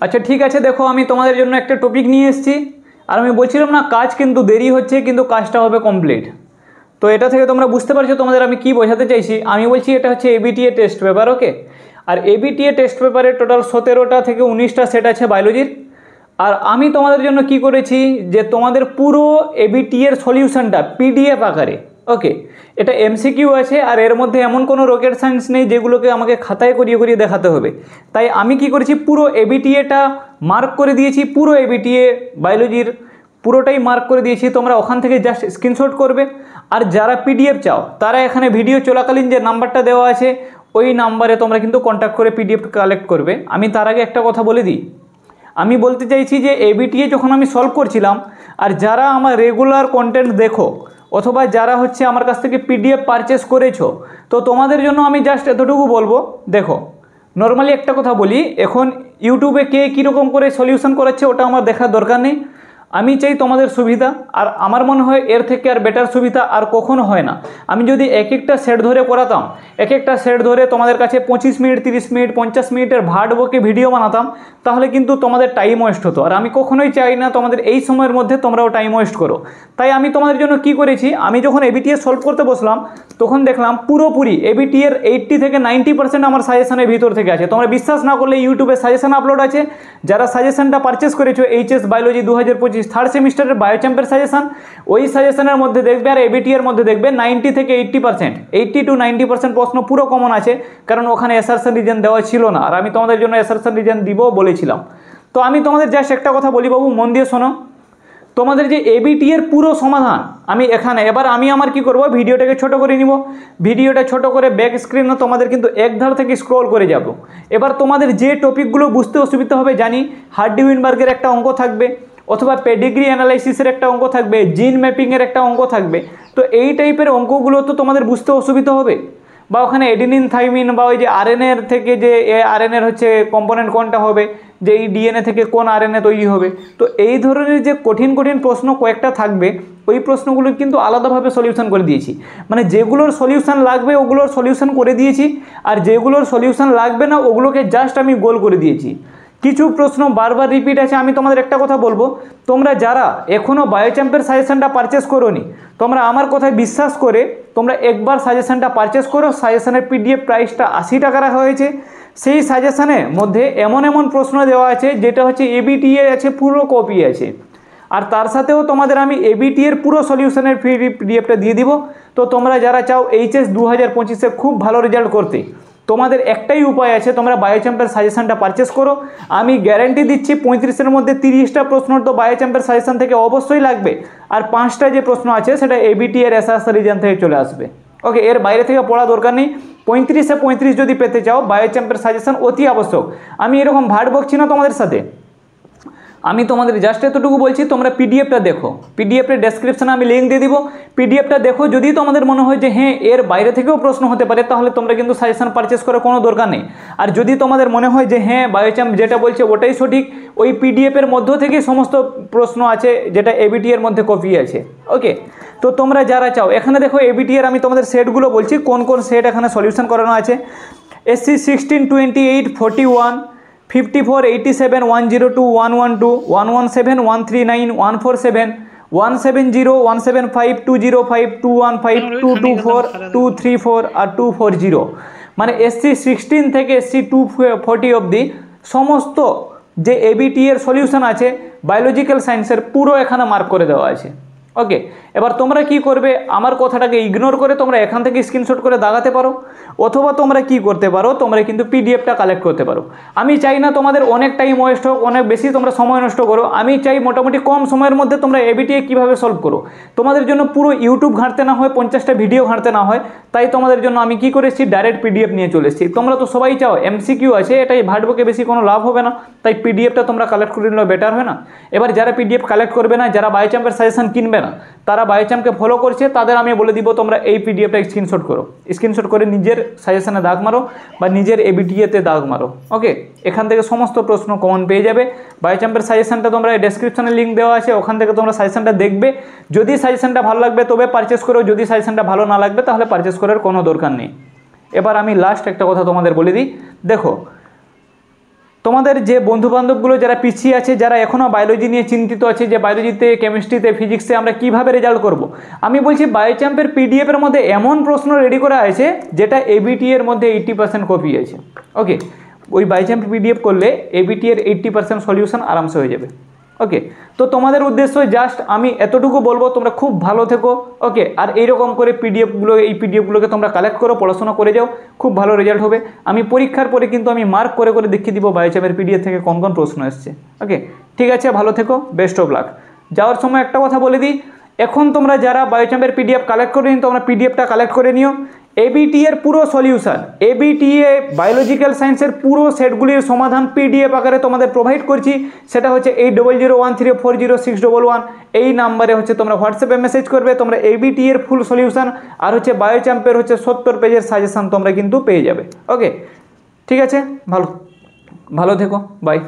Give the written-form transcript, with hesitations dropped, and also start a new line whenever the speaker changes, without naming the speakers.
আচ্ছা ঠিক আছে, দেখো আমি তোমাদের জন্য একটা টপিক নিয়ে এসেছি। আর আমি বলছিলাম না কাজ কিন্তু দেরি হচ্ছে, কিন্তু কাজটা হবে কমপ্লিট। তো এটা থেকে তোমরা বুঝতে পারছো তোমাদের আমি কি বোঝাতে চাইছি। আমি বলছি এটা হচ্ছে এবিটিএ টেস্ট পেপার, ওকে। আর এবিটিএ টেস্ট পেপারে টোটাল 17টা থেকে 19টা সেট আছে বায়োলজির। আর আমি তোমাদের জন্য কি করেছি যে তোমাদের পুরো এবিটি এর সলিউশনটা পিডিএফ আকারে, ওকে। এটা এমসিকিউ আছে, আর এর মধ্যে এমন কোনো রকেট সায়েন্স নেই যেগুলোকে আমাকে খাতায় করিয়ে করিয়ে দেখাতে হবে। তাই আমি কি করেছি, পুরো এবিটিএটা মার্ক করে দিয়েছি, পুরো এবিটিএ বায়োলজির পুরোটাই মার্ক করে দিয়েছি। তোমরা ওখান থেকে জাস্ট স্ক্রিনশট করবে। আর যারা পিডিএফ চাও তারা এখানে ভিডিও চলাকালীন যে নাম্বারটা দেওয়া আছে ওই নাম্বারে তোমরা কিন্তু কন্ট্যাক্ট করে পিডিএফ কালেক্ট করবে। আমি তার আগে একটা কথা বলে দিই, আমি বলতে চাইছি যে এবিটিএ যখন আমি সলভ করছিলাম, আর যারা আমার রেগুলার কন্টেন্ট দেখো অথবা যারা হচ্ছে আমার কাছ থেকে পিডিএফ পারচেস করেছো, তো তোমাদের জন্য আমি জাস্ট এতটুকু বলবো। দেখো নর্মালি একটা কথা বলি, এখন ইউটিউবে কে কীরকম করে সলিউশন করাচ্ছে ওটা আমার দেখার দরকার নেই। আমি চাই তোমাদের সুবিধা, আর আমার মনে হয় এর থেকে আর বেটার সুবিধা আর কখনো হয় না। আমি যদি এক একটা সেট ধরে করাতাম, এক একটা সেট ধরে তোমাদের কাছে 25 মিনিট 30 মিনিট 50 মিনিটের ভাট বকে ভিডিও বানাতাম, তাহলে কিন্তু তোমাদের টাইম ওয়েস্ট হতো। আর আমি কখনোই চাই না তোমাদের এই সময়ের মধ্যে তোমরাও টাইম ওয়েস্ট করো। তাই আমি তোমাদের জন্য কি করেছি, আমি যখন এবিটিএ সলভ করতে বসলাম তখন দেখলাম পুরোপুরি এবিটি এর 80 থেকে 90% আমার সাজেশনের ভিতর থেকে আছে। তোমরা বিশ্বাস না করলে ইউটিউবে সাজেশন আপলোড আছে। যারা সাজেশনটা পারচেস করেছো এইচএস বায়োলজি 2025 থার্ড সেমিস্টারের বায়োচ্যাম্পের সাজেশন, ওই সাজেশনের মধ্যে দেখবে আর এবিটি এর মধ্যে দেখবে 90 থেকে 80%, 80 to 90% প্রশ্ন পুরো কমন আছে, কারণ ওখানে অ্যাসারশন রিজন দেওয়া ছিল না। আর আমি তোমাদের জন্য অ্যাসারশন রিজন দিব বলেছিলাম। তো আমি তোমাদের জাস্ট একটা কথা বলি বাবু, মন দিয়ে শোনো। তোমাদের যে এবিটি এর পুরো সমাধান আমি এখানে, এবার আমি আমার কি করব, ভিডিওটাকে ছোট করে নিব। ভিডিওটা ছোট করে ব্যাক স্ক্রিনে তোমাদের কিন্তু এক ধার থেকে স্ক্রল করে যাব। এবার তোমাদের যে টপিকগুলো বুঝতে অসুবিধা হবে জানি, হার্ডি উইনবার্গের একটা অঙ্ক থাকবে, অথবা পেডিগ্রি অ্যানালাইসিসের একটা অঙ্ক থাকবে, জিন ম্যাপিংয়ের একটা অঙ্ক থাকবে। তো এই টাইপের অঙ্কগুলো তো তোমাদের বুঝতে অসুবিধা হবে। বা ওখানে এডিনিন থাইমিন বা ওই যে আরএনএর থেকে যে আরএনএর হচ্ছে কম্পোনেন্ট কোনটা হবে, যে এই ডিএনএ থেকে কোন আরএনএ তৈরি হবে। তো এই ধরনের যে কঠিন কঠিন প্রশ্ন কয়েকটা থাকবে, ওই প্রশ্নগুলো কিন্তু আলাদাভাবে সলিউশন করে দিয়েছি। মানে যেগুলোর সলিউশন লাগবে ওগুলোর সলিউশন করে দিয়েছি, আর যেগুলোর সলিউশন লাগবে না ওগুলোকে জাস্ট আমি গোল করে দিয়েছি। কিছু প্রশ্ন বারবার রিপিট আছে। আমি তোমাদের একটা কথা বলবো, তোমরা যারা এখনও বায়োচ্যাম্পের সাজেশনটা পারচেস করোনি, তোমরা আমার কথায় বিশ্বাস করে তোমরা একবার সাজেশনটা পারচেস করো। সাজেশনের পিডিএফ প্রাইসটা 80 টাকা রাখা হয়েছে। সেই সাজেশনের মধ্যে এমন এমন প্রশ্ন দেওয়া আছে যেটা হচ্ছে এবিটিএ আছে, পুরো কপি আছে। আর তার সাথেও তোমাদের আমি এবিটি এর পুরো সলিউশনের পিডিএফটা দিয়ে দিব। তো তোমরা যারা চাও এইচএস 2025-এ খুব ভালো রেজাল্ট করতে, তোমাদের একটাই উপায় আছে, তোমরা বায়োচ্যাম্পের সাজেশনটা পারচেস করো। আমি গ্যারান্টি দিচ্ছি 35-এর মধ্যে 30টা প্রশ্ন তো বায়োচ্যাম্পের সাজেশন থেকে অবশ্যই লাগবে। আর 5টা যে প্রশ্ন আছে সেটা এবিটি এর অ্যাসারশন রিজন থেকে চলে আসবে, ওকে। এর বাইরে থেকে পড়া দরকার নেই। 35-এ 35 যদি পেতে চাও বায়োচ্যাম্পের সাজেশন অতি আবশ্যক। আমি এরকম ভাট বকছি না তোমাদের সাথে, আমি তোমাদের জাস্ট এতটুকু বলছি, তোমরা পিডিএফটা দেখো। পিডিএফের ডেসক্রিপশনে আমি লিঙ্ক দিয়ে দিব, পিডিএফটা দেখো। যদি তোমাদের মনে হয় যে হ্যাঁ এর বাইরে থেকেও প্রশ্ন হতে পারে, তাহলে তোমরা কিন্তু সাজেশন পারচেস করার কোনো দরকার নেই। আর যদি তোমাদের মনে হয় যে হ্যাঁ বায়োচ্যাম্প যেটা বলছে ওটাই সঠিক, ওই পিডিএফের মধ্য থেকে সমস্ত প্রশ্ন আছে যেটা এবিটি এর মধ্যে কপি আছে, ওকে। তো তোমরা যারা চাও, এখানে দেখো এবিটি এর আমি তোমাদের সেটগুলো বলছি কোন কোন সেট এখানে সলিউশন করানো আছে। SC 16, 28, 41, 54, 87, 102, 112, 117, 139, 147, 170, 175, 205, 215, 224, 234 আর 240। মানে SC 16 থেকে SC 240 অবধি সমস্ত যে এবিটি এর সলিউশন আছে বায়োলজিক্যাল সায়েন্সের পুরো এখানে মার্ক করে দেওয়া আছে, ওকে। এবার তোমরা কি করবে, আমার কথাটাকে ইগনোর করে তোমরা এখান থেকে স্ক্রিনশট করে দাগাতে পারো, অথবা তোমরা কি করতে পারো, তোমরা কিন্তু পিডিএফটা কালেক্ট করতে পারো। আমি চাই না তোমাদের অনেক টাইম ওয়েস্ট হোক, অনেক বেশি তোমরা সময় নষ্ট করো। আমি চাই মোটামুটি কম সময়ের মধ্যে তোমরা এবিটিএ কীভাবে সলভ করো। তোমাদের জন্য পুরো ইউটিউব ঘাঁটতে না হয়, 50টা ভিডিও ঘাঁটতে না হয়। তাই তোমাদের জন্য আমি কি করেছি, ডাইরেক্ট পিডিএফ নিয়ে চলে এসেছি। তোমরা তো সবাই চাও এমসিকিউ আছে, এটাই ভাটবকে বেশি কোনো লাভ হবে না, তাই পিডিএফটা তোমরা কালেক্ট করে নিলে বেটার হয় না। এবার যারা পিডিএফ কালেক্ট করবে না, যারা বায়োচ্যাম্পের সাজেশন কিনবে না, তারা বায়োচ্যাম্পকে ফলো করছে, তাদের আমি বলে দিব তোমরা এই পিডিএফটা স্ক্রিনশট করো। স্ক্রিনশট করে নিজের সাজেশনে দাগ মারো বা নিজের এবিটিএতে দাগ মারো, ওকে। এখান থেকে সমস্ত প্রশ্ন কমন পেয়ে যাবে। বায়োচ্যাম্পের সাজেশনটা তোমরা ডেসক্রিপশনে লিঙ্ক দেওয়া আছে, ওখান থেকে তোমরা সাজেশনটা দেখবে। যদি সাজেশনটা ভালো লাগবে তবে পারচেস করো, যদি সাজেশনটা ভালো না লাগবে তাহলে পারচেস করার কোনো দরকার নেই। এবার আমি লাস্ট একটা কথা তোমাদের বলে দিই, দেখো তোমাদের যে বন্ধুবান্ধবগুলো যারা পিছিয়ে আছে, যারা এখনও বায়োলজি নিয়ে চিন্তিত আছে যে বায়োলজিতে, কেমিস্ট্রিতে, ফিজিক্সে আমরা কিভাবে রেজাল্ট করব, আমি বলছি বায়োচাম্পের পিডিএফের মধ্যে এমন প্রশ্ন রেডি করা আছে যেটা এবিটি এর মধ্যে 80% কপি আছে। ওকে, ওই বায়োচাম্প পিডিএফ করলে এবিটি এর 80% সলিউশন আরামসে হয়ে যাবে। ওকে, তো তোমাদের উদ্দেশ্য জাস্ট আমি এতটুকু বলবো, তোমরা খুব ভালো থেকো। ওকে, আর এইরকম করে এই পিডিএফগুলোকে তোমরা কালেক্ট করো, পড়াশোনা করে যাও, খুব ভালো রেজাল্ট হবে। আমি পরীক্ষার পরে কিন্তু আমি মার্ক করে করে দেখিয়ে দিব বায়োচাম্পের পিডিএফ থেকে কোন কোন প্রশ্ন এসছে। ওকে, ঠিক আছে, ভালো থেকো, বেস্ট অফ লাক। যাওয়ার সময় একটা কথা বলে দিই, এখন তোমরা যারা বায়োচাম্পের পিডিএফ কালেক্ট করে নিও, তোমরা পিডিএফটা কালেক্ট করে নিও। এবিটি এর পুরো সলিউশন, এবিটিএ বায়োলজিক্যাল সায়েন্সের পুরো সেটগুলির সমাধান পিডিএফ আকারে তোমাদের প্রোভাইড করছি। সেটা হচ্ছে 8001340611, এই নাম্বারে হচ্ছে তোমরা হোয়াটসঅ্যাপে মেসেজ করবে, তোমরা এবিটি এর ফুল সলিউশন আর হচ্ছে বায়োচাম্পের হচ্ছে 70 পেজের সাজেশন তোমরা কিন্তু পেয়ে যাবে। ওকে, ঠিক আছে, ভালো থেকো, বাই।